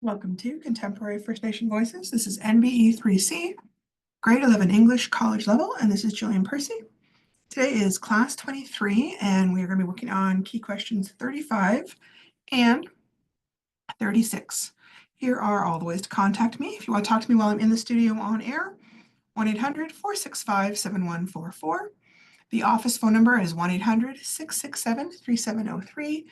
Welcome to Contemporary First Nation Voices. This is NBE 3C, grade 11 English college level, and this is Jillian Percy. Today is class 23, and we are going to be working on key questions 35 and 36. Here are all the ways to contact me. If you want to talk to me while I'm in the studio on air, 1-800-465-7144. The office phone number is 1-800-667-3703,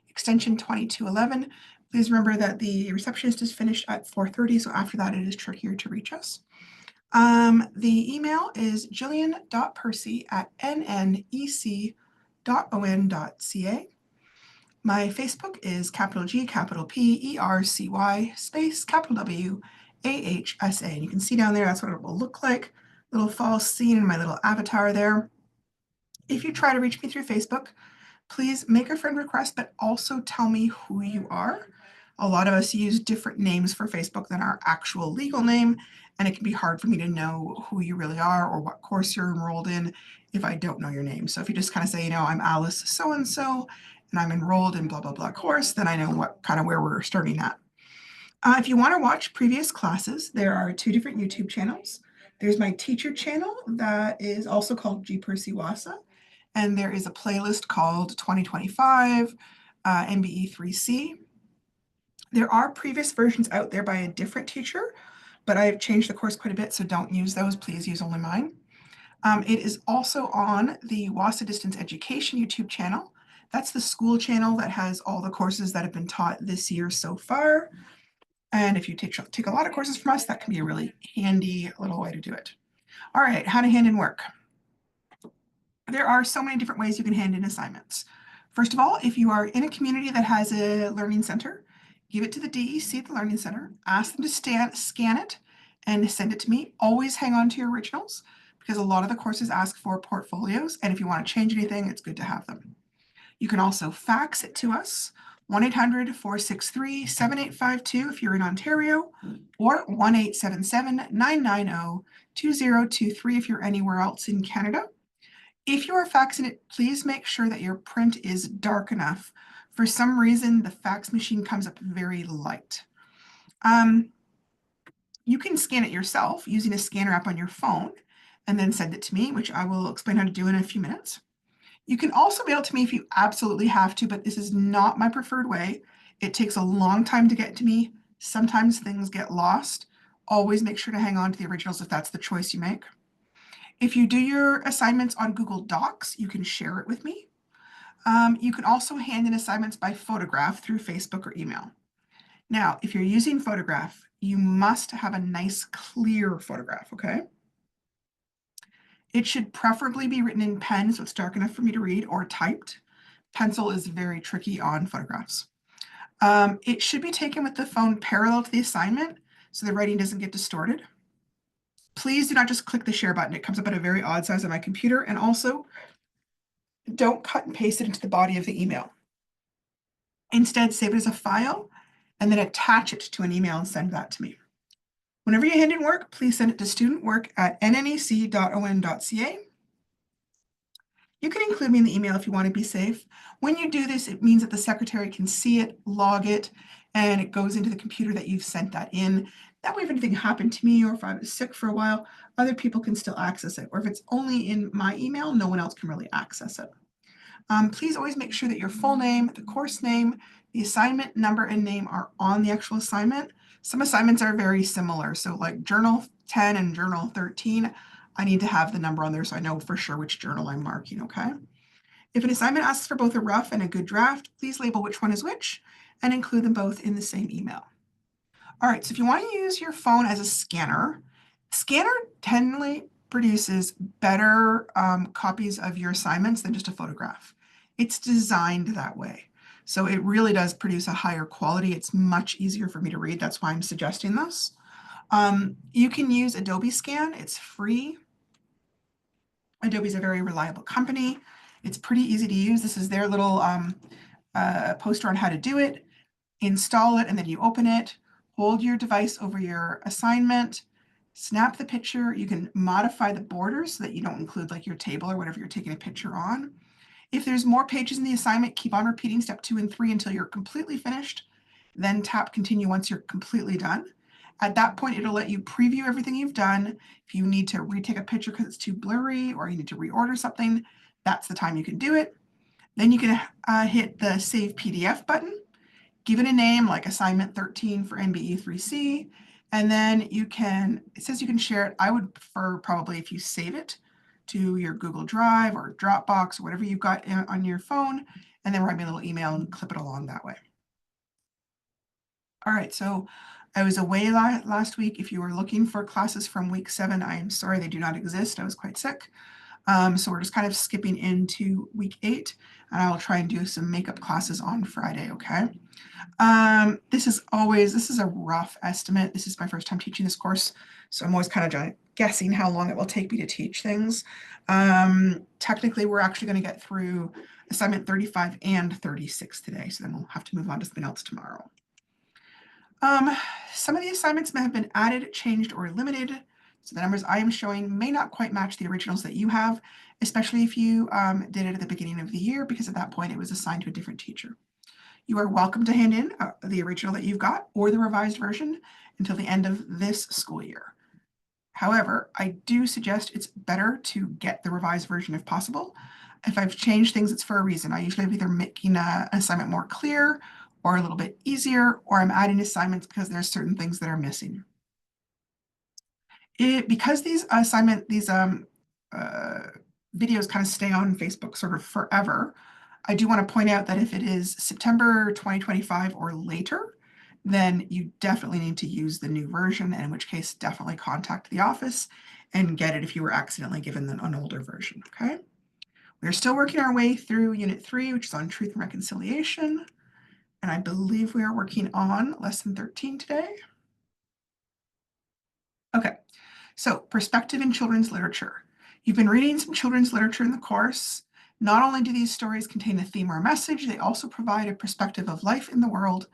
extension 2211. Please remember that the receptionist is finished at 4:30, so after that it is trickier to reach us. The email is jillian.percy@nnec.on.ca. My Facebook is capital G, capital P, ERCY, space, capital W, AHSA. And you can see down there, that's what it will look like. Little false scene in my little avatar there. If you try to reach me through Facebook, please make a friend request, but also tell me who you are. A lot of us use different names for Facebook than our actual legal name, and it can be hard for me to know who you really are or what course you're enrolled in if I don't know your name. So if you just kind of say, I'm Alice so-and-so, and I'm enrolled in blah, blah, blah course, then I know where we're starting at. If you want to watch previous classes, there are two different YouTube channels. There's my teacher channel that is also called G Percy Wasa. And there is a playlist called 2025 NBE 3C. There are previous versions out there by a different teacher, but I've changed the course quite a bit, so don't use those. Please use only mine. It is also on the Wasa Distance Education YouTube channel. That's the school channel that has all the courses that have been taught this year so far. And if you take a lot of courses from us, that can be a really handy little way to do it. All right, how to hand in work. There are so many different ways you can hand in assignments. First of all, if you are in a community that has a learning center, give it to the DEC at the learning center, ask them to scan it and send it to me. Always hang on to your originals because a lot of the courses ask for portfolios, and if you want to change anything, it's good to have them. You can also fax it to us, 1-800-463-7852 if you're in Ontario, or 1-877-990-2023 if you're anywhere else in Canada. If you are faxing it, please make sure that your print is dark enough. For some reason, the fax machine comes up very light. You can scan it yourself using a scanner app on your phone and then send it to me, which I will explain how to do in a few minutes. You can also mail it to me if you absolutely have to, but this is not my preferred way. It takes a long time to get to me. Sometimes things get lost. Always make sure to hang on to the originals if that's the choice you make. If you do your assignments on Google Docs, you can share it with me. You can also hand in assignments by photograph through Facebook or email. Now, if you're using photograph, you must have a nice clear photograph, okay? It should preferably be written in pen so it's dark enough for me to read, or typed. Pencil is very tricky on photographs. It should be taken with the phone parallel to the assignment so the writing doesn't get distorted. Please do not just click the share button. It comes up at a very odd size on my computer. And also, don't cut and paste it into the body of the email. Instead, save it as a file and then attach it to an email and send that to me. Whenever you hand in work, please send it to studentwork@nnec.on.ca. You can include me in the email if you want to be safe. When you do this, it means that the secretary can see it, log it, and it goes into the computer that you've sent that in. That way, if anything happened to me or if I was sick for a while, other people can still access it. Or if it's only in my email, no one else can really access it. Please always make sure that your full name, the course name, the assignment number and name are on the actual assignment. Some assignments are very similar. So like Journal 10 and Journal 13, I need to have the number on there so I know for sure which journal I'm marking, okay? If an assignment asks for both a rough and a good draft, please label which one is which and include them both in the same email. All right, so if you want to use your phone as a scanner generally produces better copies of your assignments than just a photograph. It's designed that way. So it really does produce a higher quality. It's much easier for me to read. That's why I'm suggesting this. You can use Adobe Scan. It's free. Adobe's a very reliable company. It's pretty easy to use. This is their little poster on how to do it. Install it, and then you open it. Hold your device over your assignment. Snap the picture. You can modify the borders so that you don't include like your table or whatever you're taking a picture on. If there's more pages in the assignment, keep on repeating step 2 and 3 until you're completely finished. then tap continue once you're completely done. At that point, it'll let you preview everything you've done. If you need to retake a picture because it's too blurry or you need to reorder something, that's the time you can do it. Then you can hit the Save PDF button, give it a name like Assignment 13 for NBE 3C, and then it says you can share it. I would prefer probably if you save it to your Google Drive or Dropbox or whatever you've got on your phone, and then write me a little email and clip it along that way. All right, so I was away last week. If you were looking for classes from week 7, I am sorry they do not exist. I was quite sick. So we're just kind of skipping into week 8, and I will try and do some makeup classes on Friday, okay? This is a rough estimate. This is my first time teaching this course, so I'm always kind of guessing how long it will take me to teach things. Technically, we're actually going to get through assignment 35 and 36 today, so then we'll have to move on to something else tomorrow. Some of the assignments may have been added, changed, or limited. So the numbers I am showing may not quite match the originals that you have, especially if you did it at the beginning of the year, because at that point it was assigned to a different teacher. You are welcome to hand in the original that you've got or the revised version until the end of this school year. However, I do suggest it's better to get the revised version if possible. If I've changed things, it's for a reason. I usually am either making an assignment more clear or a little bit easier, or I'm adding assignments because there's certain things that are missing. Because these videos kind of stay on Facebook sort of forever, I do want to point out that if it is September 2025 or later, then you definitely need to use the new version, and in which case definitely contact the office and get it if you were accidentally given an older version, okay? We're still working our way through Unit 3, which is on Truth and Reconciliation, and I believe we are working on Lesson 13 today. Okay, so perspective in children's literature. You've been reading some children's literature in the course. Not only do these stories contain a theme or a message, they also provide a perspective of life in the world.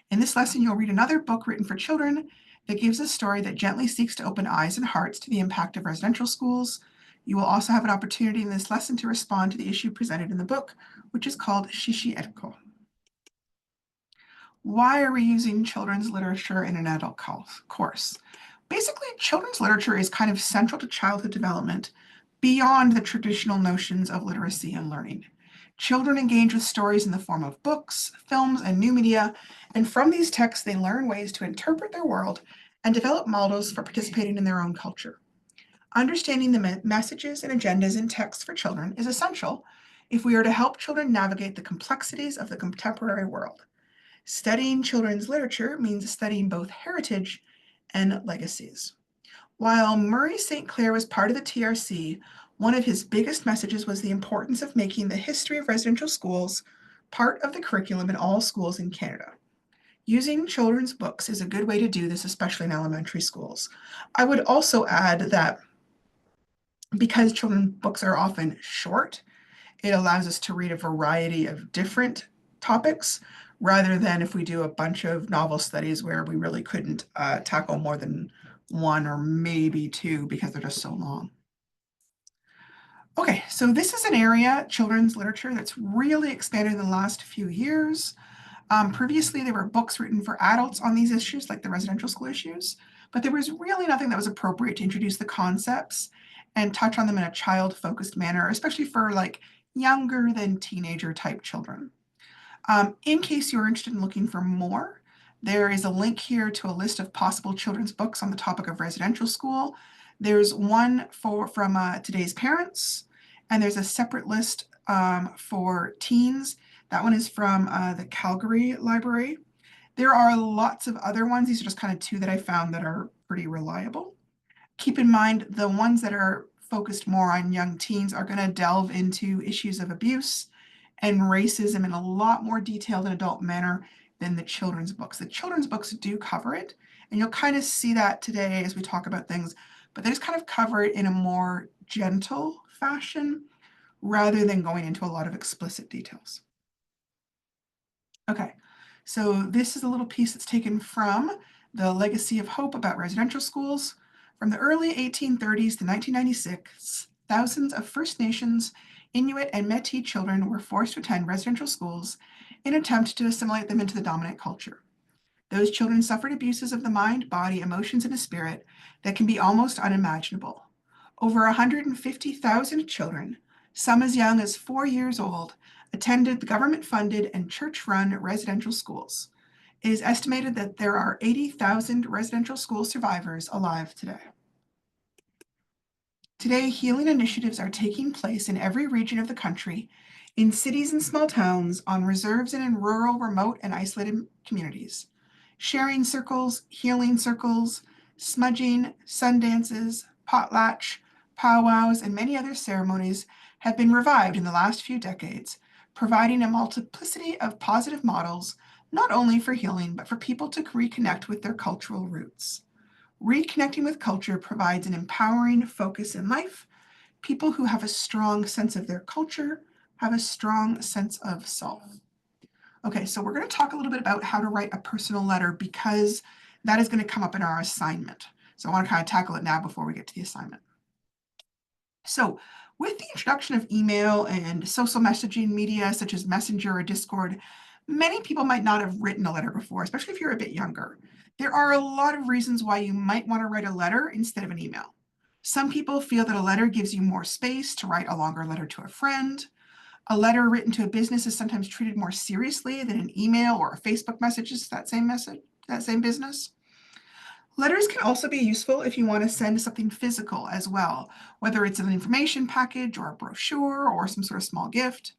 In this lesson, you'll read another book written for children that gives a story that gently seeks to open eyes and hearts to the impact of residential schools. You will also have an opportunity in this lesson to respond to the issue presented in the book, which is called Shi-shi-etko. Why are we using children's literature in an adult course? Basically, children's literature is kind of central to childhood development beyond the traditional notions of literacy and learning. Children engage with stories in the form of books, films, and new media, and from these texts, they learn ways to interpret their world and develop models for participating in their own culture. Understanding the messages and agendas in texts for children is essential if we are to help children navigate the complexities of the contemporary world. Studying children's literature means studying both heritage and legacies. While Murray St. Clair was part of the TRC, one of his biggest messages was the importance of making the history of residential schools part of the curriculum in all schools in Canada. Using children's books is a good way to do this, especially in elementary schools. I would also add that because children's books are often short, it allows us to read a variety of different topics rather than if we do a bunch of novel studies where we really couldn't tackle more than one or maybe two because they're just so long. Okay, so this is an area, children's literature, that's really expanded in the last few years. Previously, there were books written for adults on these issues, like the residential school issues, but there was really nothing that was appropriate to introduce the concepts and touch on them in a child-focused manner, especially for like younger than teenager type children. In case you're interested in looking for more, there is a link here to a list of possible children's books on the topic of residential school. There's one from Today's Parents, and there's a separate list for teens. That one is from the Calgary Library. There are lots of other ones. These are just kind of two that I found that are pretty reliable. Keep in mind, the ones that are focused more on young teens are going to delve into issues of abuse and racism in a lot more detailed and adult manner than the children's books. The children's books do cover it, and you'll kind of see that today as we talk about things, but they just kind of cover it in a more gentle fashion rather than going into a lot of explicit details. Okay, so this is a little piece that's taken from The Legacy of Hope About Residential Schools. From the early 1830s to 1996, thousands of First Nations, Inuit, and Métis children were forced to attend residential schools in an attempt to assimilate them into the dominant culture. Those children suffered abuses of the mind, body, emotions, and the spirit that can be almost unimaginable. Over 150,000 children, some as young as 4 years old, attended the government-funded and church-run residential schools. It is estimated that there are 80,000 residential school survivors alive today. Today, healing initiatives are taking place in every region of the country, in cities and small towns, on reserves and in rural, remote, and isolated communities. Sharing circles, healing circles, smudging, sun dances, potlatch, powwows, and many other ceremonies have been revived in the last few decades, providing a multiplicity of positive models, not only for healing, but for people to reconnect with their cultural roots. Reconnecting with culture provides an empowering focus in life. People who have a strong sense of their culture have a strong sense of self. Okay, so we're going to talk a little bit about how to write a personal letter because that is going to come up in our assignment. So I want to kind of tackle it now before we get to the assignment. So with the introduction of email and social messaging media such as Messenger or Discord, many people might not have written a letter before, especially if you're a bit younger. There are a lot of reasons why you might want to write a letter instead of an email. Some people feel that a letter gives you more space to write a longer letter to a friend. A letter written to a business is sometimes treated more seriously than an email or a Facebook message to that same business. Letters can also be useful if you want to send something physical as well, whether it's an information package or a brochure or some sort of small gift.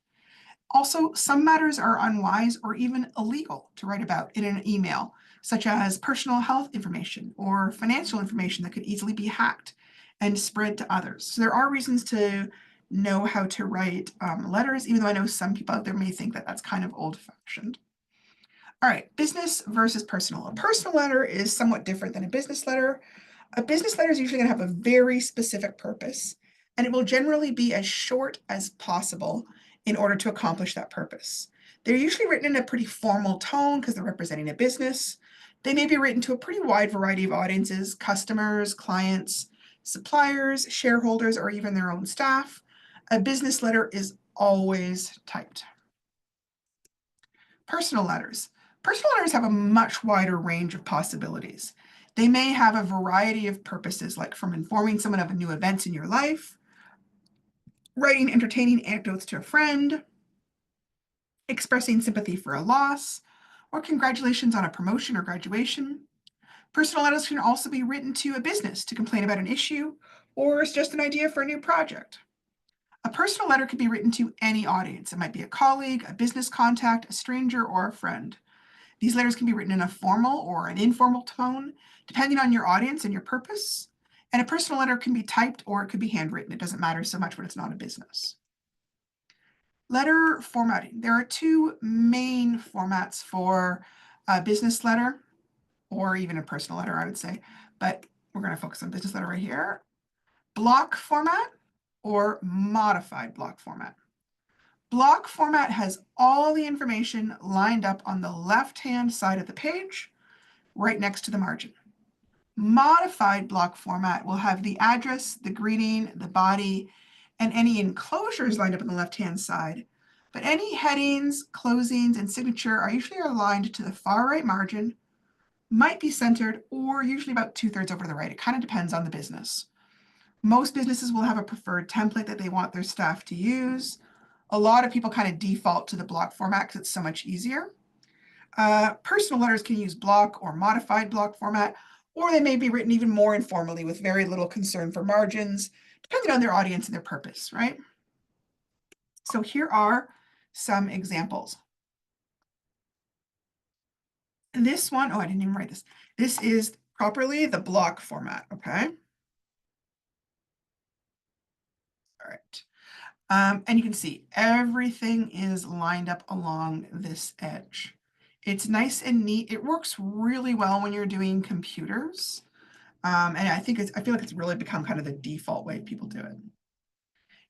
Also, some matters are unwise or even illegal to write about in an email, such as personal health information or financial information that could easily be hacked and spread to others. So there are reasons to know how to write letters, even though I know some people out there may think that that's kind of old-fashioned. All right, business versus personal. A personal letter is somewhat different than a business letter. A business letter is usually going to have a very specific purpose, and it will generally be as short as possible in order to accomplish that purpose. They're usually written in a pretty formal tone because they're representing a business. They may be written to a pretty wide variety of audiences, customers, clients, suppliers, shareholders, or even their own staff. A business letter is always typed. Personal letters. Personal letters have a much wider range of possibilities. They may have a variety of purposes, like from informing someone of new events in your life, writing entertaining anecdotes to a friend, expressing sympathy for a loss, or congratulations on a promotion or graduation. Personal letters can also be written to a business to complain about an issue or suggest an idea for a new project. A personal letter can be written to any audience. It might be a colleague, a business contact, a stranger, or a friend. These letters can be written in a formal or an informal tone, depending on your audience and your purpose. And a personal letter can be typed or it could be handwritten. It doesn't matter so much when it's not a business. Letter formatting. There are two main formats for a business letter or even a personal letter, I would say. But we're going to focus on business letter right here. Block format or modified block format. Block format has all the information lined up on the left-hand side of the page, right next to the margin. Modified block format will have the address, the greeting, the body, and any enclosures lined up on the left-hand side. But any headings, closings, and signature are usually aligned to the far right margin, might be centered, or usually about 2/3 over to the right. It kind of depends on the business. Most businesses will have a preferred template that they want their staff to use. A lot of people kind of default to the block format because it's so much easier. Personal letters can use block or modified block format, or they may be written even more informally with very little concern for margins, depending on their audience and their purpose, right? So here are some examples. This one, oh, I didn't even write this. This is properly the block format, okay? All right. And you can see everything is lined up along this edge. It's nice and neat. It works really well when you're doing computers. And I feel like it's really become kind of the default way people do it.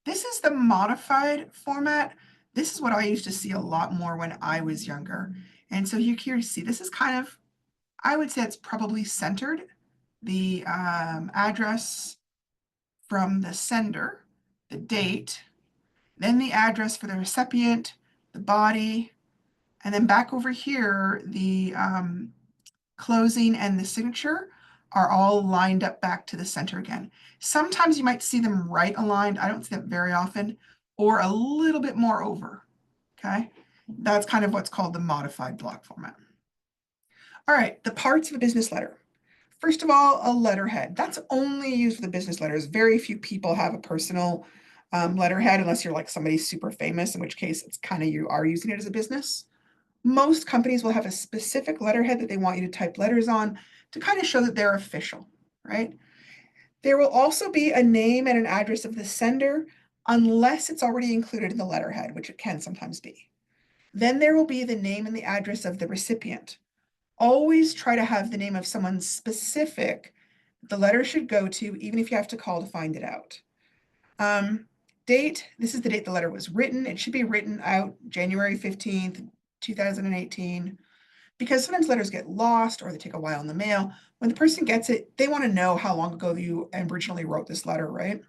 This is the modified format. This is what I used to see a lot more when I was younger. And so you see, this is kind of, I would say it's probably centered. The address from the sender, the date, then the address for the recipient, the body, and then back over here, the closing, and the signature are all lined up back to the center again. Sometimes you might see them right aligned. I don't see that very often, or a little bit more over, okay? That's kind of what's called the modified block format. All right, the parts of a business letter. First of all, a letterhead. That's only used for the business letters. Very few people have a personal letterhead unless you're like somebody super famous, in which case it's kind of you are using it as a business. Most companies will have a specific letterhead that they want you to type letters on to kind of show that they're official, right? There will also be a name and an address of the sender unless it's already included in the letterhead, which it can sometimes be. Then there will be the name and the address of the recipient. Always try to have the name of someone specific the letter should go to, even if you have to call to find it out. Date, this is the date the letter was written. It should be written out January 15th, 2018, because sometimes letters get lost or they take a while in the mail. When the person gets it, they want to know how long ago you originally wrote this letter, right?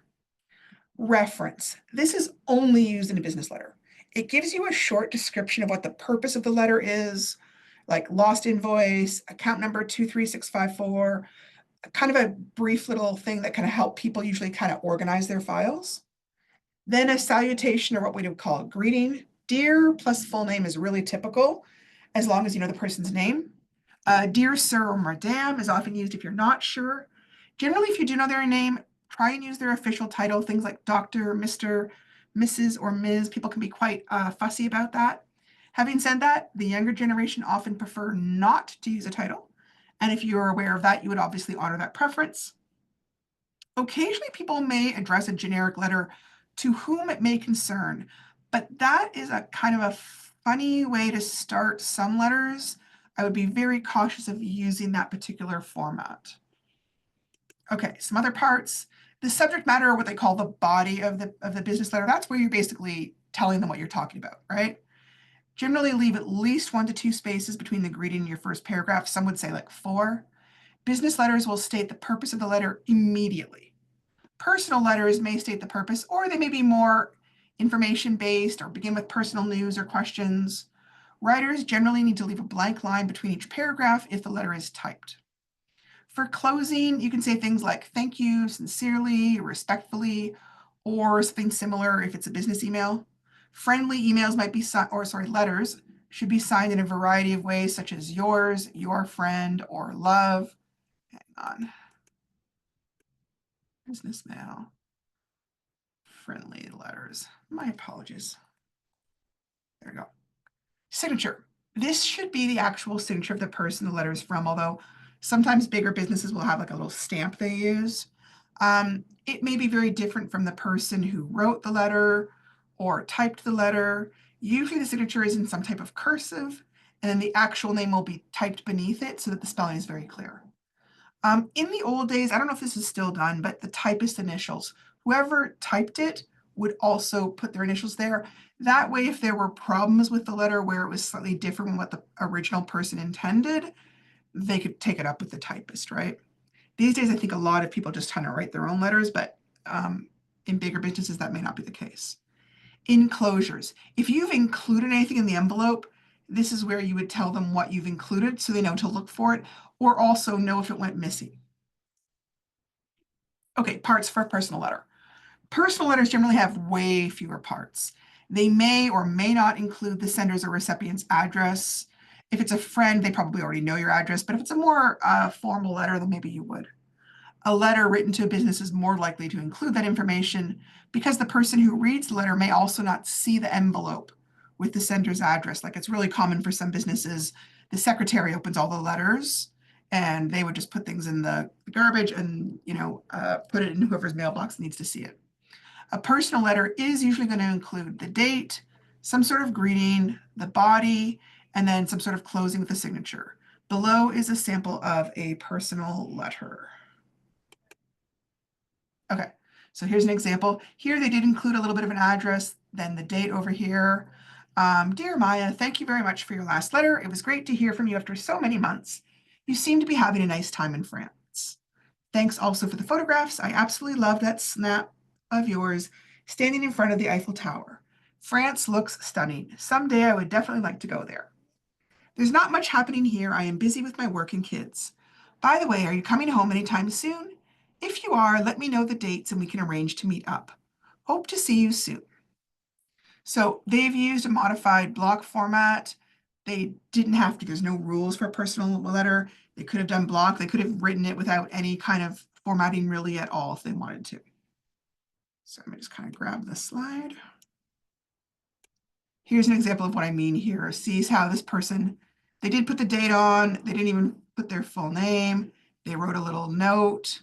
Reference. This is only used in a business letter. It gives you a short description of what the purpose of the letter is, like lost invoice, account number 23654, kind of a brief little thing that can help people usually kind of organize their files. Then a salutation, or what we would call a greeting. Dear plus full name is really typical, as long as you know the person's name. Dear sir or madame is often used if you're not sure. Generally, if you do know their name, try and use their official title, things like Dr., Mr., Mrs., or Ms. People can be quite fussy about that. Having said that, the younger generation often prefer not to use a title. And if you're aware of that, you would obviously honor that preference. Occasionally, people may address a generic letter to whom it may concern, but that is a kind of a funny way to start some letters. I would be very cautious of using that particular format. Okay, some other parts. The subject matter, or what they call the body of the business letter, that's where you're basically telling them what you're talking about, right? Generally leave at least 1 to 2 spaces between the greeting and your first paragraph. Some would say like 4. Business letters will state the purpose of the letter immediately. Personal letters may state the purpose, or they may be more information-based or begin with personal news or questions. Writers generally need to leave a blank line between each paragraph if the letter is typed. For closing, you can say things like thank you, sincerely, respectfully, or something similar if it's a business email. Friendly emails might be, letters should be signed in a variety of ways, such as yours, your friend, or love. Hang on. Business mail. Friendly letters. My apologies. There we go. Signature. This should be the actual signature of the person the letter is from, although sometimes bigger businesses will have like a little stamp they use. It may be very different from the person who wrote the letter or typed the letter. Usually the signature is in some type of cursive, and then the actual name will be typed beneath it so that the spelling is very clear. In the old days, I don't know if this is still done, but the typist initials, whoever typed it would also put their initials there. That way, if there were problems with the letter where it was slightly different from what the original person intended, they could take it up with the typist, right? These days, I think a lot of people just kind of write their own letters, but in bigger businesses, that may not be the case. Enclosures. If you've included anything in the envelope, this is where you would tell them what you've included so they know to look for it, or also know if it went missing. Okay, parts for a personal letter. Personal letters generally have way fewer parts. They may or may not include the sender's or recipient's address. If it's a friend, they probably already know your address, but if it's a more formal letter, then maybe you would. A letter written to a business is more likely to include that information because the person who reads the letter may also not see the envelope with the sender's address. Like it's really common for some businesses, the secretary opens all the letters and they would just put things in the garbage and put it in whoever's mailbox needs to see it. A personal letter is usually going to include the date, some sort of greeting, the body, and then some sort of closing with a signature. Below is a sample of a personal letter. Okay, so here's an example. Here they did include a little bit of an address, then the date over here. Dear Maya, thank you very much for your last letter. It was great to hear from you after so many months. You seem to be having a nice time in France. Thanks also for the photographs. I absolutely love that snap of yours standing in front of the Eiffel Tower. France looks stunning. Someday I would definitely like to go there. There's not much happening here. I am busy with my work and kids. By the way, are you coming home anytime soon? If you are, let me know the dates and we can arrange to meet up. Hope to see you soon. So they've used a modified block format. They didn't have to, there's no rules for a personal letter. They could have done block. They could have written it without any kind of formatting really at all if they wanted to. So let me just kind of grab the slide. Here's an example of what I mean here. Sees how this person, they did put the date on. They didn't even put their full name. They wrote a little note.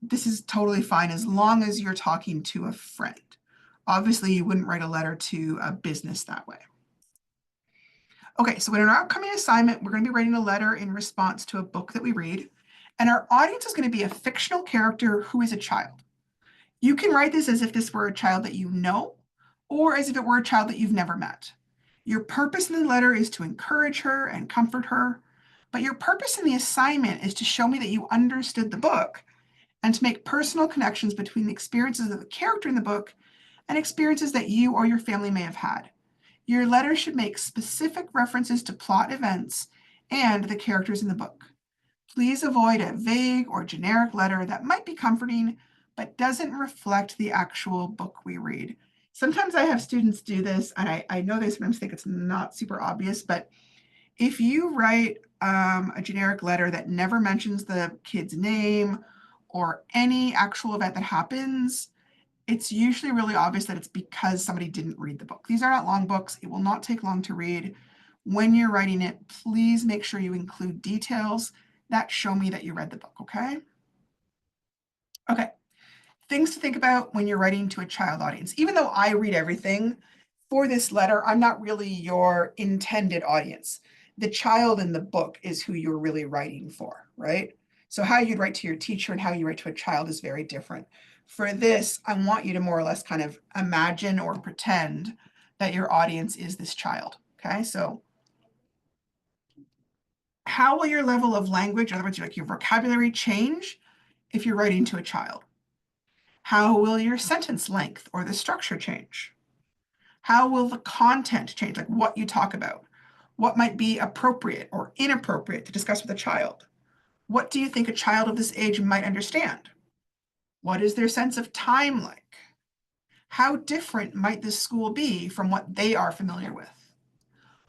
This is totally fine as long as you're talking to a friend. Obviously, you wouldn't write a letter to a business that way. Okay, so in our upcoming assignment, we're going to be writing a letter in response to a book that we read, and our audience is going to be a fictional character who is a child. You can write this as if this were a child that you know, or as if it were a child that you've never met. Your purpose in the letter is to encourage her and comfort her, but your purpose in the assignment is to show me that you understood the book and to make personal connections between the experiences of the character in the book and experiences that you or your family may have had. Your letter should make specific references to plot events and the characters in the book. Please avoid a vague or generic letter that might be comforting but doesn't reflect the actual book we read. Sometimes I have students do this, and I know they sometimes think it's not super obvious, but if you write a generic letter that never mentions the kid's name or any actual event that happens, it's usually really obvious that it's because somebody didn't read the book. These are not long books. It will not take long to read. When you're writing it, please make sure you include details that show me that you read the book, okay? Okay, things to think about when you're writing to a child audience. Even though I read everything for this letter, I'm not really your intended audience. The child in the book is who you're really writing for, right? So how you'd write to your teacher and how you write to a child is very different. For this, I want you to more or less kind of imagine or pretend that your audience is this child, okay? So how will your level of language, in other words, like your vocabulary, change if you're writing to a child? How will your sentence length or the structure change? How will the content change, like what you talk about? What might be appropriate or inappropriate to discuss with a child? What do you think a child of this age might understand? What is their sense of time like? How different might this school be from what they are familiar with?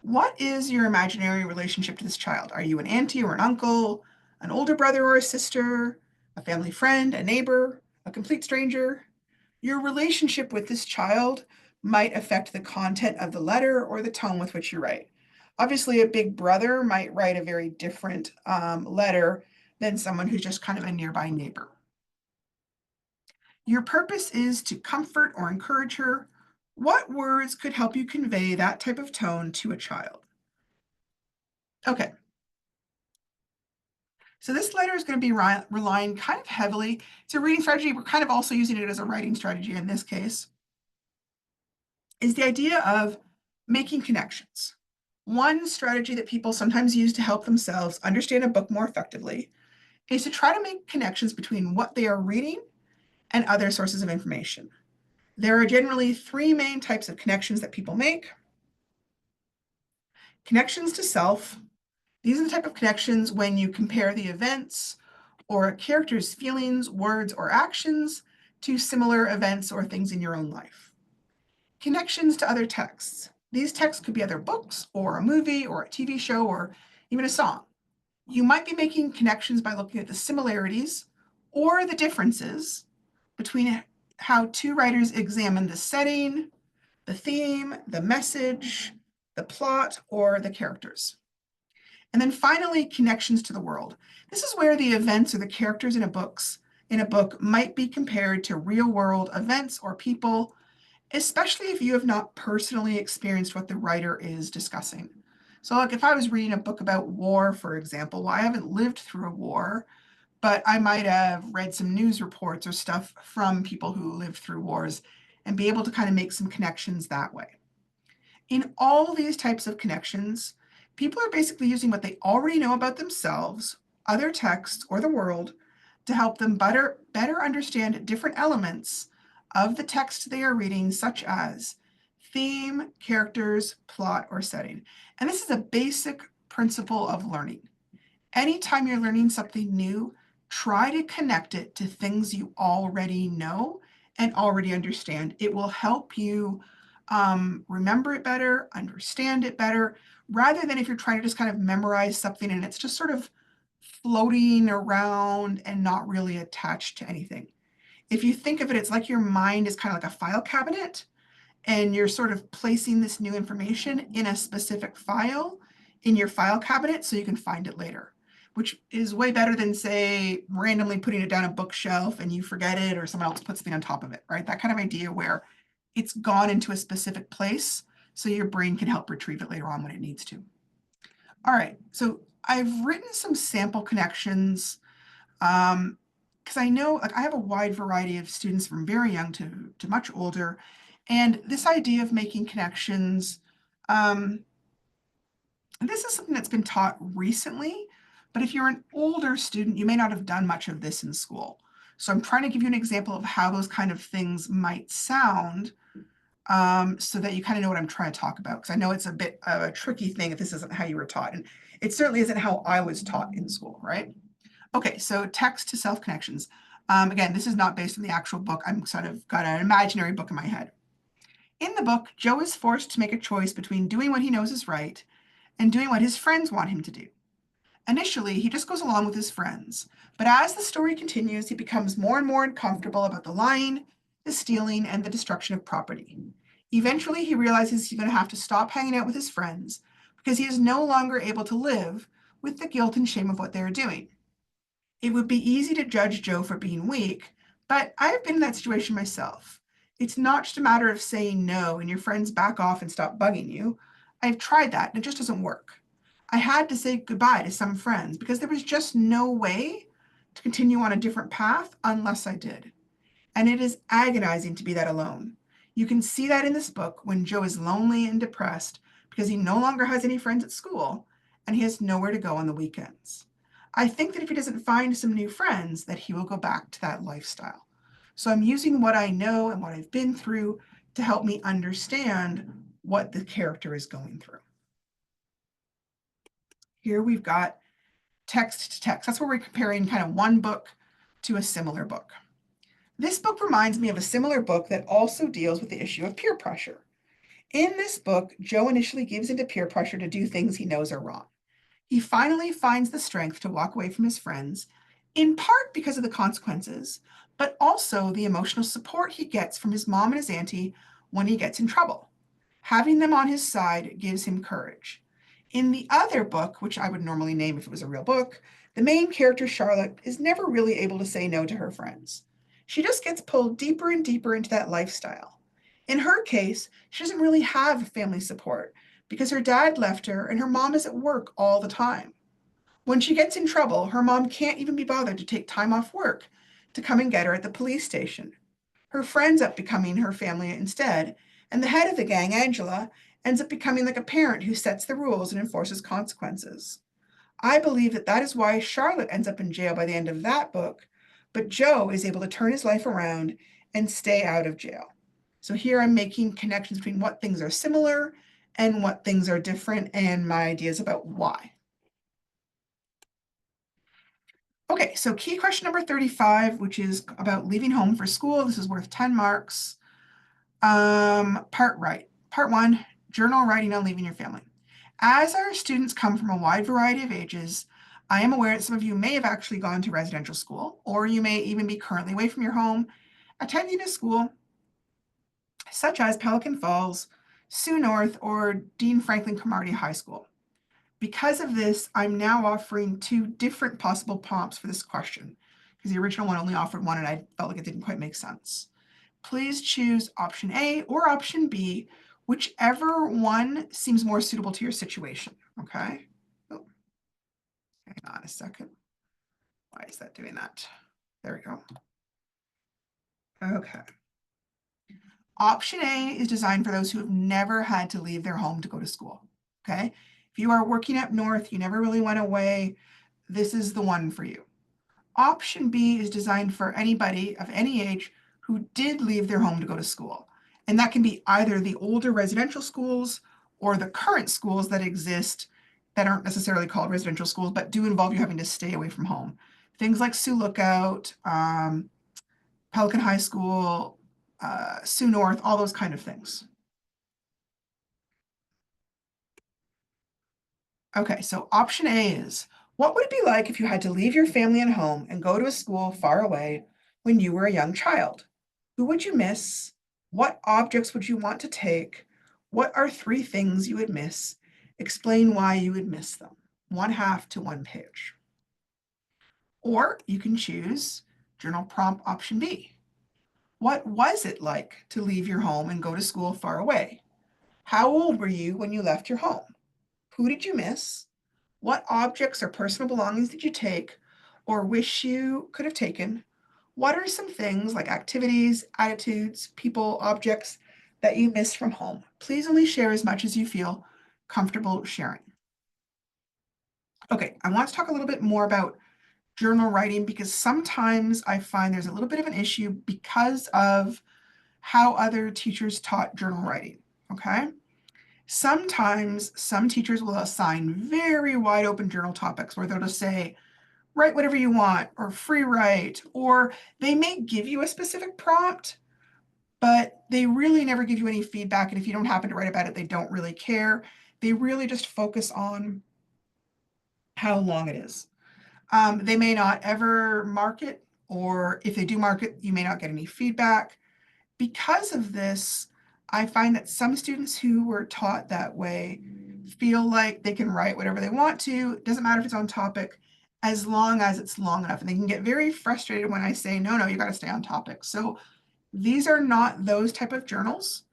What is your imaginary relationship to this child? Are you an auntie or an uncle, an older brother or a sister, a family friend, a neighbor, a complete stranger? Your relationship with this child might affect the content of the letter or the tone with which you write. Obviously, a big brother might write a very different letter than someone who's just kind of a nearby neighbor. Your purpose is to comfort or encourage her. What words could help you convey that type of tone to a child? Okay. So this letter is going to be relying kind of heavily. It's a reading strategy. We're kind of also using it as a writing strategy in this case. Is the idea of making connections. One strategy that people sometimes use to help themselves understand a book more effectively is to try to make connections between what they are reading and other sources of information. There are generally three main types of connections that people make. Connections to self. These are the type of connections when you compare the events or a character's feelings, words, or actions to similar events or things in your own life. Connections to other texts. These texts could be other books or a movie or a TV show or even a song. You might be making connections by looking at the similarities or the differences between how two writers examine the setting, the theme, the message, the plot, or the characters. And then finally, connections to the world. This is where the events or the characters in a book might be compared to real world events or people, especially if you have not personally experienced what the writer is discussing. So like if I was reading a book about war, for example, well, I haven't lived through a war, but I might have read some news reports or stuff from people who lived through wars and be able to kind of make some connections that way. In all these types of connections, people are basically using what they already know about themselves, other texts, or the world to help them better understand different elements of the text they are reading, such as theme, characters, plot, or setting. And this is a basic principle of learning. Anytime you're learning something new, try to connect it to things you already know and already understand. It will help you remember it better, understand it better, rather than if you're trying to just kind of memorize something and it's just sort of floating around and not really attached to anything. If you think of it, it's like your mind is kind of like a file cabinet and you're sort of placing this new information in a specific file in your file cabinet so you can find it later, which is way better than, say, randomly putting it down a bookshelf and you forget it or someone else puts something on top of it, right? That kind of idea where it's gone into a specific place so your brain can help retrieve it later on when it needs to. All right, so I've written some sample connections because I know, like, I have a wide variety of students from very young to much older, and this idea of making connections, this is something that's been taught recently, but if you're an older student, you may not have done much of this in school. So I'm trying to give you an example of how those kind of things might sound, so that you kind of know what I'm trying to talk about, because I know it's a bit of a tricky thing if this isn't how you were taught, and it certainly isn't how I was taught in school, right? Okay, so text to self connections. Again, this is not based on the actual book. I'm sort of got an imaginary book in my head. In the book, Joe is forced to make a choice between doing what he knows is right and doing what his friends want him to do. Initially, he just goes along with his friends, but as the story continues, he becomes more and more uncomfortable about the lying, the stealing, and the destruction of property. Eventually, he realizes he's going to have to stop hanging out with his friends because he is no longer able to live with the guilt and shame of what they're doing. It would be easy to judge Joe for being weak, but I have been in that situation myself. It's not just a matter of saying no and your friends back off and stop bugging you. I've tried that and it just doesn't work. I had to say goodbye to some friends because there was just no way to continue on a different path unless I did. And it is agonizing to be that alone. You can see that in this book when Joe is lonely and depressed because he no longer has any friends at school and he has nowhere to go on the weekends. I think that if he doesn't find some new friends, that he will go back to that lifestyle. So I'm using what I know and what I've been through to help me understand what the character is going through. Here we've got text to text. That's where we're comparing kind of one book to a similar book. This book reminds me of a similar book that also deals with the issue of peer pressure. In this book, Joe initially gives into peer pressure to do things he knows are wrong. He finally finds the strength to walk away from his friends, in part because of the consequences, but also the emotional support he gets from his mom and his auntie when he gets in trouble. Having them on his side gives him courage. In the other book, which I would normally name if it was a real book, the main character, Charlotte, is never really able to say no to her friends. She just gets pulled deeper and deeper into that lifestyle. In her case, she doesn't really have family support because her dad left her and her mom is at work all the time. When she gets in trouble, her mom can't even be bothered to take time off work to come and get her at the police station. Her friends up becoming her family instead, and the head of the gang, Angela, ends up becoming like a parent who sets the rules and enforces consequences. I believe that that is why Charlotte ends up in jail by the end of that book, but Joe is able to turn his life around and stay out of jail. So here I'm making connections between what things are similar and what things are different and my ideas about why. Okay, so key question number 35, which is about leaving home for school. This is worth 10 marks. Part right. Part one, journal writing on leaving your family. As our students come from a wide variety of ages, I am aware that some of you may have actually gone to residential school, or you may even be currently away from your home, attending a school such as Pelican Falls, Sioux North, or Dean Franklin Cromartie High School. Because of this, I'm now offering two different possible prompts for this question, because the original one only offered one and I felt like it didn't quite make sense. Please choose option A or option B, whichever one seems more suitable to your situation, okay? Oh, hang on a second. Why is that doing that? There we go. Okay. Option A is designed for those who have never had to leave their home to go to school, okay? If you are working up north, you never really went away, this is the one for you. Option B is designed for anybody of any age who did leave their home to go to school. And that can be either the older residential schools or the current schools that exist that aren't necessarily called residential schools, but do involve you having to stay away from home. Things like Sioux Lookout, Pelican High School, Sioux North, all those kind of things. Okay, so option A is, what would it be like if you had to leave your family and home and go to a school far away when you were a young child? Who would you miss? What objects would you want to take? What are three things you would miss? Explain why you would miss them. 1/2 to 1 page. Or you can choose journal prompt option B. What was it like to leave your home and go to school far away? How old were you when you left your home? Who did you miss? What objects or personal belongings did you take or wish you could have taken? What are some things like activities, attitudes, people, objects that you missed from home? Please only share as much as you feel comfortable sharing. Okay, I want to talk a little bit more about journal writing because sometimes I find there's a little bit of an issue because of how other teachers taught journal writing. Okay. Sometimes some teachers will assign very wide open journal topics where they'll just say, write whatever you want, or free write, or they may give you a specific prompt, but they really never give you any feedback. And if you don't happen to write about it, they don't really care. They really just focus on how long it is. They may not ever mark it, or if they do mark it, you may not get any feedback. Because of this, I find that some students who were taught that way feel like they can write whatever they want to. It doesn't matter if it's on topic, as long as it's long enough. And they can get very frustrated when I say, no, you got to stay on topic. So these are not those type of journals.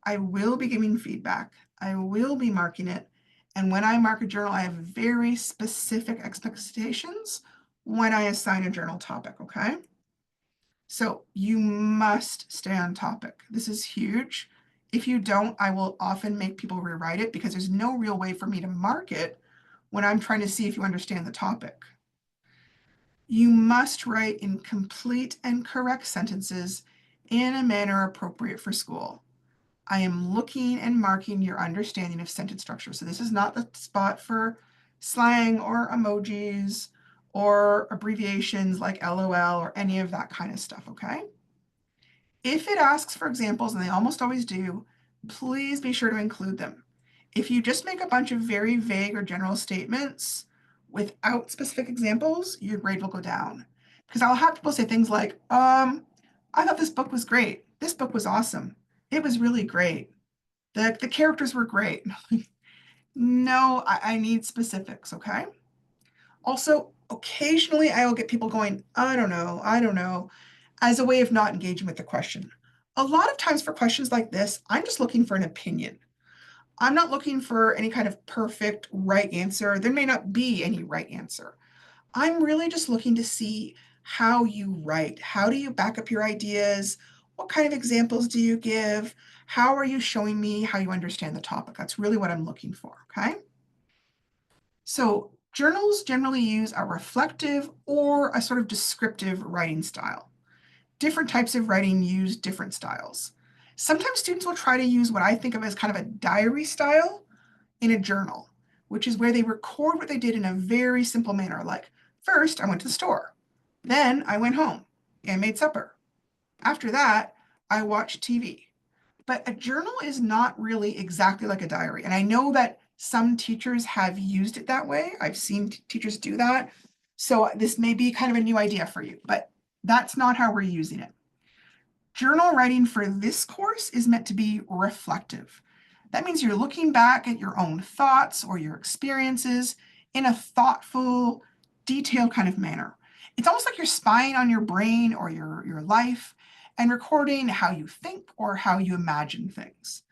I will be giving feedback. I will be marking it. And when I mark a journal, I have very specific expectations when I assign a journal topic, okay? So you must stay on topic. This is huge. If you don't, I will often make people rewrite it because there's no real way for me to mark it when I'm trying to see if you understand the topic. You must write in complete and correct sentences in a manner appropriate for school. I am looking and marking your understanding of sentence structure. So this is not the spot for slang or emojis or abbreviations like LOL or any of that kind of stuff, okay? If it asks for examples, and they almost always do, please be sure to include them. If you just make a bunch of very vague or general statements without specific examples, your grade will go down. Because I'll have people say things like, I thought this book was great. This book was awesome. It was really great. The characters were great. No, I need specifics, okay? Also, occasionally I will get people going, I don't know, as a way of not engaging with the question. A lot of times for questions like this, I'm just looking for an opinion. I'm not looking for any kind of perfect right answer. There may not be any right answer. I'm really just looking to see how you write. How do you back up your ideas? What kind of examples do you give? How are you showing me how you understand the topic? That's really what I'm looking for, okay? So journals generally use a reflective or a sort of descriptive writing style. Different types of writing use different styles. Sometimes students will try to use what I think of as kind of a diary style in a journal, which is where they record what they did in a very simple manner. Like, first, I went to the store. Then I went home and made supper. After that, I watched TV. But a journal is not really exactly like a diary. And I know that some teachers have used it that way. I've seen teachers do that. So this may be kind of a new idea for you, but that's not how we're using it. Journal writing for this course is meant to be reflective. That means you're looking back at your own thoughts or your experiences in a thoughtful, detailed kind of manner. It's almost like you're spying on your brain or your life and recording how you think or how you imagine things.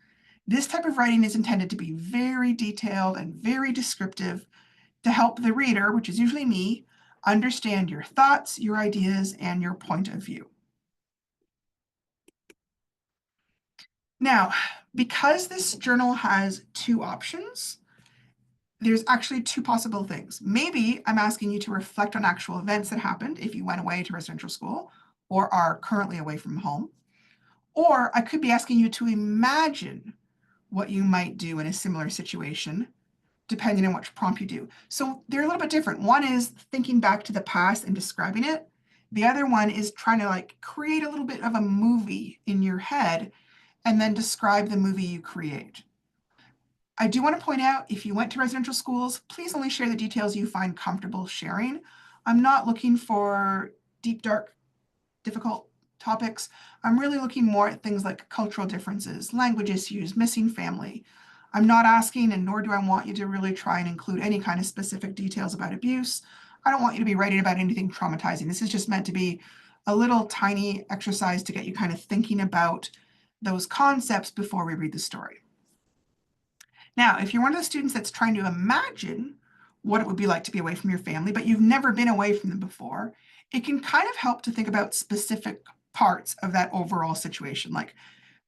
This type of writing is intended to be very detailed and very descriptive to help the reader, which is usually me, understand your thoughts, your ideas, and your point of view. Now, because this journal has two options, there's actually two possible things. Maybe I'm asking you to reflect on actual events that happened if you went away to residential school or are currently away from home. Or I could be asking you to imagine what you might do in a similar situation, depending on which prompt you do. So they're a little bit different. One is thinking back to the past and describing it. The other one is trying to like create a little bit of a movie in your head and then describe the movie you create. I do want to point out, if you went to residential schools, please only share the details you find comfortable sharing. I'm not looking for deep, dark, difficult topics. I'm really looking more at things like cultural differences, language issues, missing family. I'm not asking, and nor do I want you to really try and include any kind of specific details about abuse. I don't want you to be writing about anything traumatizing. This is just meant to be a little tiny exercise to get you kind of thinking about those concepts before we read the story. Now, if you're one of the students that's trying to imagine what it would be like to be away from your family, but you've never been away from them before, it can kind of help to think about specific parts of that overall situation. Like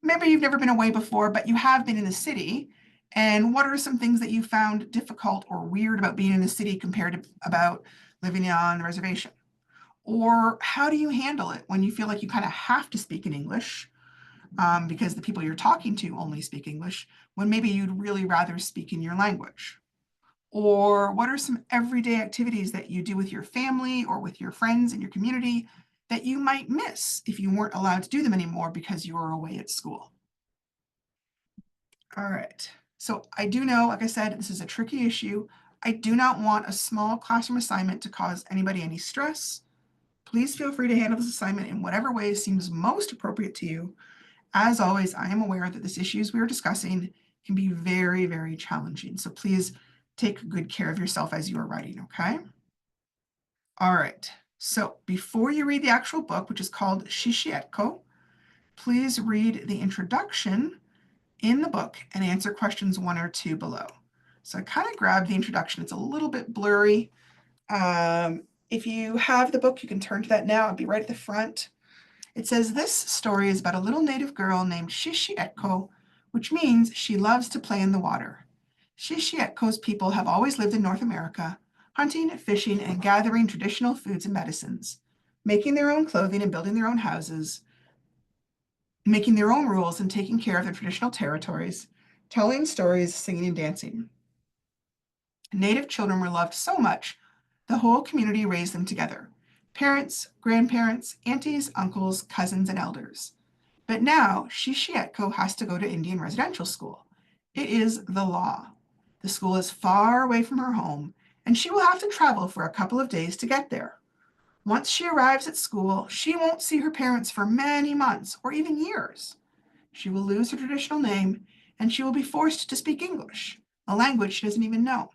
maybe you've never been away before, but you have been in the city. And what are some things that you found difficult or weird about being in the city compared to about living on the reservation? Or how do you handle it when you feel like you kind of have to speak in English because the people you're talking to only speak English, when maybe you'd really rather speak in your language? Or what are some everyday activities that you do with your family or with your friends in your community that you might miss if you weren't allowed to do them anymore because you were away at school? All right. So I do know, like I said, this is a tricky issue. I do not want a small classroom assignment to cause anybody any stress. Please feel free to handle this assignment in whatever way seems most appropriate to you. As always, I am aware that these issues we are discussing can be very, very challenging. So please take good care of yourself as you are writing, okay? All right. So before you read the actual book, which is called Shi-shi-etko, please read the introduction in the book and answer questions 1 or 2 below. So I kind of grabbed the introduction. It's a little bit blurry. If you have the book, you can turn to that now. I'll be right at the front. It says, this story is about a little native girl named Shi-shi-etko, which means she loves to play in the water. Shi-shi-etko's people have always lived in North America, hunting, fishing, and gathering traditional foods and medicines, making their own clothing and building their own houses, making their own rules and taking care of their traditional territories, telling stories, singing, and dancing. Native children were loved so much, the whole community raised them together. Parents, grandparents, aunties, uncles, cousins, and elders. But now Shi-shi-etko has to go to Indian residential school. It is the law. The school is far away from her home, and she will have to travel for a couple of days to get there. Once she arrives at school, she won't see her parents for many months or even years. She will lose her traditional name, and she will be forced to speak English, a language she doesn't even know.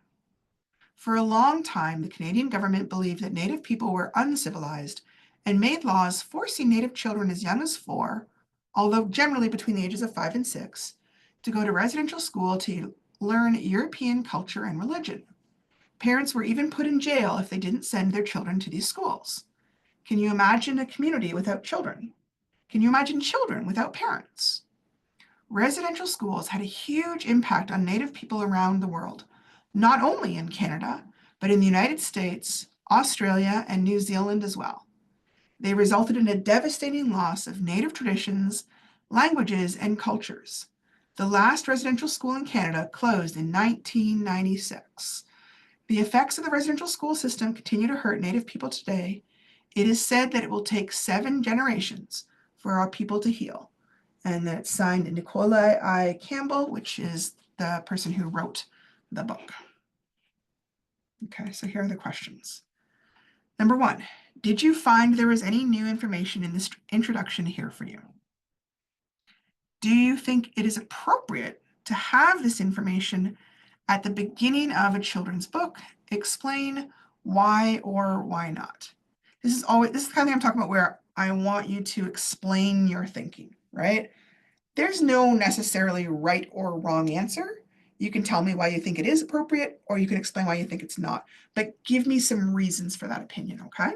For a long time, the Canadian government believed that Native people were uncivilized and made laws forcing Native children as young as 4, although generally between the ages of 5 and 6, to go to residential school to learn European culture and religion. Parents were even put in jail if they didn't send their children to these schools. Can you imagine a community without children? Can you imagine children without parents? Residential schools had a huge impact on Native people around the world, not only in Canada, but in the United States, Australia, and New Zealand as well. They resulted in a devastating loss of Native traditions, languages, and cultures. The last residential school in Canada closed in 1996. The effects of the residential school system continue to hurt Native people today. It is said that it will take 7 generations for our people to heal. And that's signed Nicola I. Campbell, which is the person who wrote the book. Okay, so here are the questions. Number 1, did you find there was any new information in this introduction here for you? Do you think it is appropriate to have this information at the beginning of a children's book? Explain why or why not. This is the kind of thing I'm talking about where I want you to explain your thinking, right? There's no necessarily right or wrong answer. You can tell me why you think it is appropriate, or you can explain why you think it's not. But give me some reasons for that opinion, okay?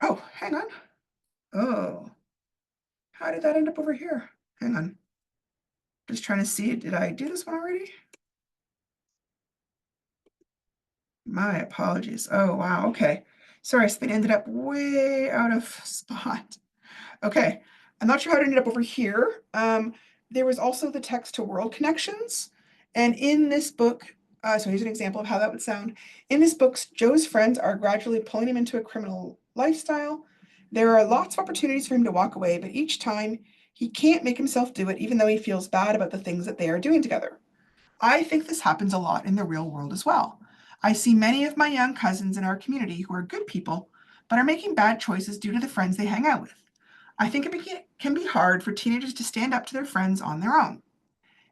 Oh, hang on. Oh, how did that end up over here? Hang on. Just trying to see, did I do this one already? My apologies. Oh, wow, okay. Sorry, something ended up way out of spot. Okay, I'm not sure how it ended up over here. There was also the text to world connections. And in this book, so here's an example of how that would sound. In this book, Joe's friends are gradually pulling him into a criminal lifestyle. There are lots of opportunities for him to walk away, but each time he can't make himself do it, even though he feels bad about the things that they are doing together. I think this happens a lot in the real world as well. I see many of my young cousins in our community who are good people, but are making bad choices due to the friends they hang out with. I think it can be hard for teenagers to stand up to their friends on their own.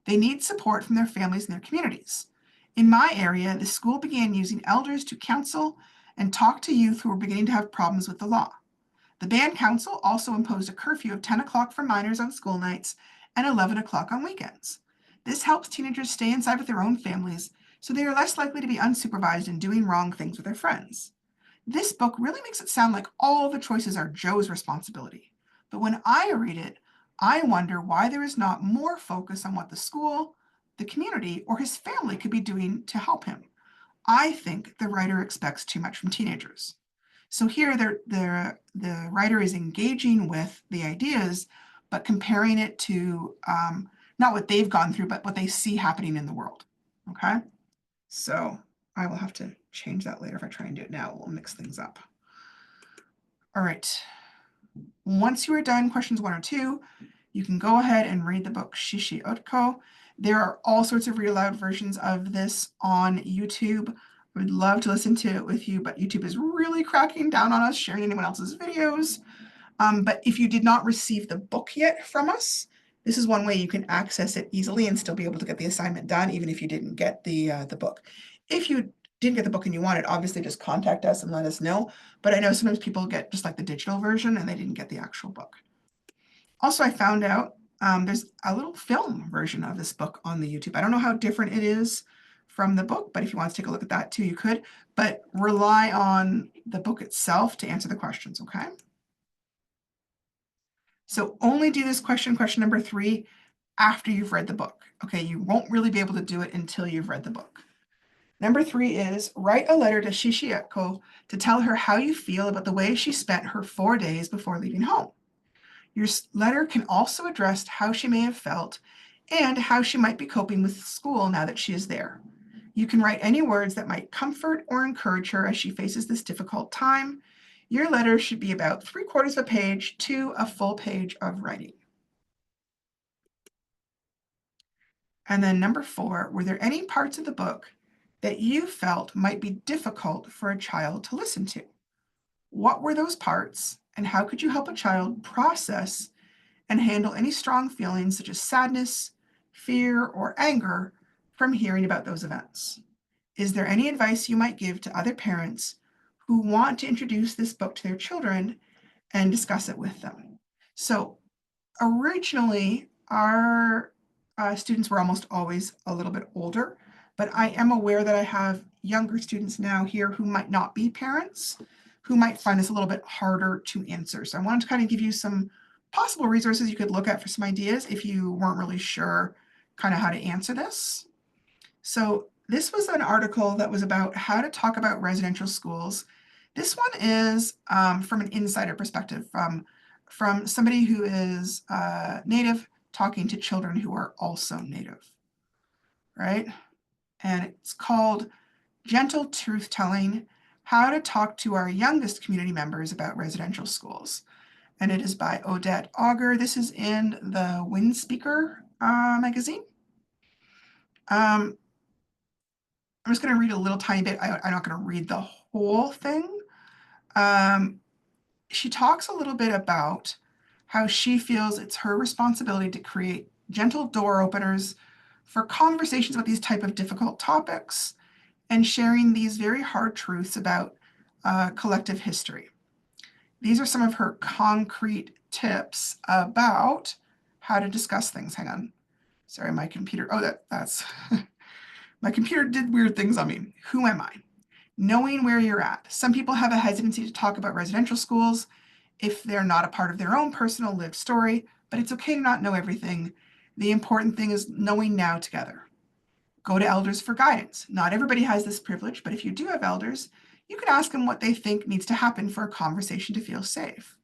They need support from their families and their communities. In my area, the school began using elders to counsel and talk to youth who were beginning to have problems with the law. The band council also imposed a curfew of 10 o'clock for minors on school nights and 11 o'clock on weekends. This helps teenagers stay inside with their own families so they are less likely to be unsupervised and doing wrong things with their friends. This book really makes it sound like all the choices are Joe's responsibility. But when I read it, I wonder why there is not more focus on what the school, the community, or his family could be doing to help him. I think the writer expects too much from teenagers. So here the writer is engaging with the ideas, but comparing it to not what they've gone through, but what they see happening in the world. Okay, so I will have to change that later. If I try and do it now, we'll mix things up. All right. Once you are done questions 1 or 2, you can go ahead and read the book Shi-shi-etko. There are all sorts of read aloud versions of this on YouTube. I would love to listen to it with you, but YouTube is really cracking down on us sharing anyone else's videos. But if you did not receive the book yet from us, this is one way you can access it easily and still be able to get the assignment done, even if you didn't get the book. If you didn't get the book and you want it, obviously just contact us and let us know. But I know sometimes people get just like the digital version and they didn't get the actual book. Also, I found out there's a little film version of this book on the YouTube. I don't know how different it is from the book, but if you want to take a look at that too, you could. But rely on the book itself to answer the questions, okay? So only do this question number 3, after you've read the book. Okay, you won't really be able to do it until you've read the book. Number 3 is write a letter to Shi-shi-etko to tell her how you feel about the way she spent her 4 days before leaving home. Your letter can also address how she may have felt and how she might be coping with school now that she is there. You can write any words that might comfort or encourage her as she faces this difficult time. Your letter should be about 3/4 of a page to a full page of writing. And then number 4, were there any parts of the book that you felt might be difficult for a child to listen to? What were those parts, and how could you help a child process and handle any strong feelings such as sadness, fear, or anger from hearing about those events? Is there any advice you might give to other parents who want to introduce this book to their children and discuss it with them? So originally, our students were almost always a little bit older, but I am aware that I have younger students now here who might not be parents, who might find this a little bit harder to answer. So I wanted to kind of give you some possible resources you could look at for some ideas if you weren't really sure kind of how to answer this. So this was an article that was about how to talk about residential schools. This one is from an insider perspective, from somebody who is Native talking to children who are also Native, right? And it's called Gentle Truth Telling, How to Talk to Our Youngest Community Members About Residential Schools. And it is by Odette Auger. This is in the Wind Speaker magazine. I'm just going to read a little tiny bit. I'm not going to read the whole thing. She talks a little bit about how she feels it's her responsibility to create gentle door openers for conversations about these type of difficult topics and sharing these very hard truths about collective history. These are some of her concrete tips about how to discuss things. Hang on. Sorry, my computer. Oh, that's my computer did weird things on me. Who am I? Knowing where you're at. Some people have a hesitancy to talk about residential schools if they're not a part of their own personal lived story, but it's okay to not know everything. The important thing is knowing now together. Go to elders for guidance. Not everybody has this privilege, but if you do have elders, you can ask them what they think needs to happen for a conversation to feel safe.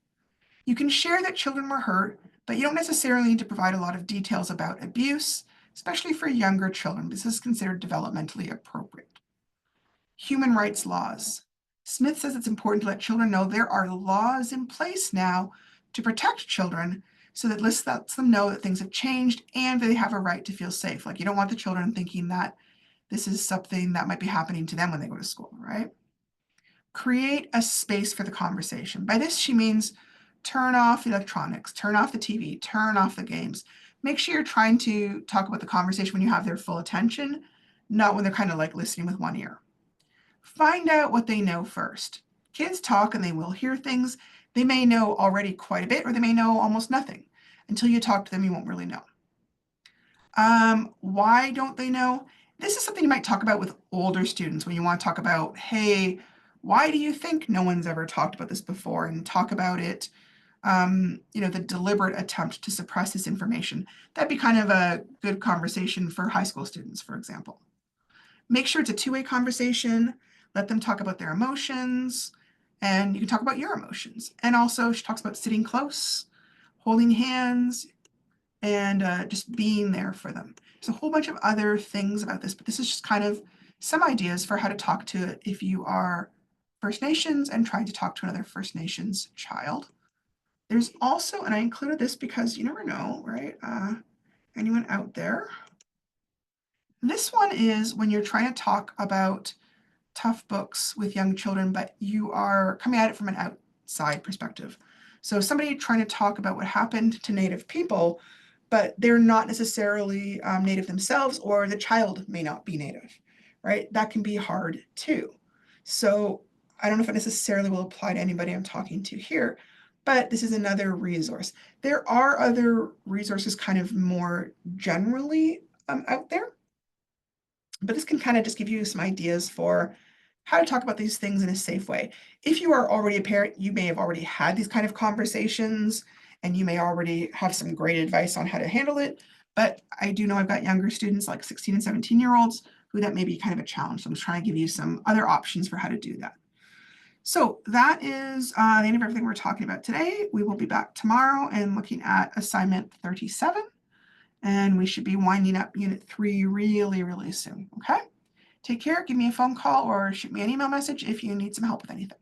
You can share that children were hurt, but you don't necessarily need to provide a lot of details about abuse, especially for younger children. This is considered developmentally appropriate. Human rights laws. Smith says it's important to let children know there are laws in place now to protect children, so that this lets them know that things have changed and they have a right to feel safe. Like, you don't want the children thinking that this is something that might be happening to them when they go to school, right? Create a space for the conversation. By this, she means turn off the electronics, turn off the TV, turn off the games. Make sure you're trying to talk about the conversation when you have their full attention, not when they're kind of like listening with one ear. Find out what they know first. Kids talk and they will hear things. They may know already quite a bit, or they may know almost nothing. Until you talk to them, you won't really know. Why don't they know? This is something you might talk about with older students when you want to talk about, hey, why do you think no one's ever talked about this before? And talk about it, the deliberate attempt to suppress this information. That'd be kind of a good conversation for high school students, for example. Make sure it's a two-way conversation. Let them talk about their emotions, and you can talk about your emotions. And also, she talks about sitting close, holding hands, and just being there for them. There's a whole bunch of other things about this, but this is just kind of some ideas for how to talk to it if you are First Nations and trying to talk to another First Nations child. There's also, and I included this because you never know, right? Anyone out there? This one is when you're trying to talk about tough books with young children, but you are coming at it from an outside perspective. So somebody trying to talk about what happened to Native people, but they're not necessarily Native themselves, or the child may not be Native, right? That can be hard too. So I don't know if it necessarily will apply to anybody I'm talking to here, but this is another resource. There are other resources kind of more generally out there, but this can kind of just give you some ideas for how to talk about these things in a safe way. If you are already a parent, you may have already had these kind of conversations, and you may already have some great advice on how to handle it. But I do know I've got younger students, like 16 and 17-year-olds, who that may be kind of a challenge. So I'm just trying to give you some other options for how to do that. So that is the end of everything we're talking about today. We will be back tomorrow and looking at assignment 37. And we should be winding up unit 3 really, really soon. Okay? Take care. Give me a phone call or shoot me an email message if you need some help with anything.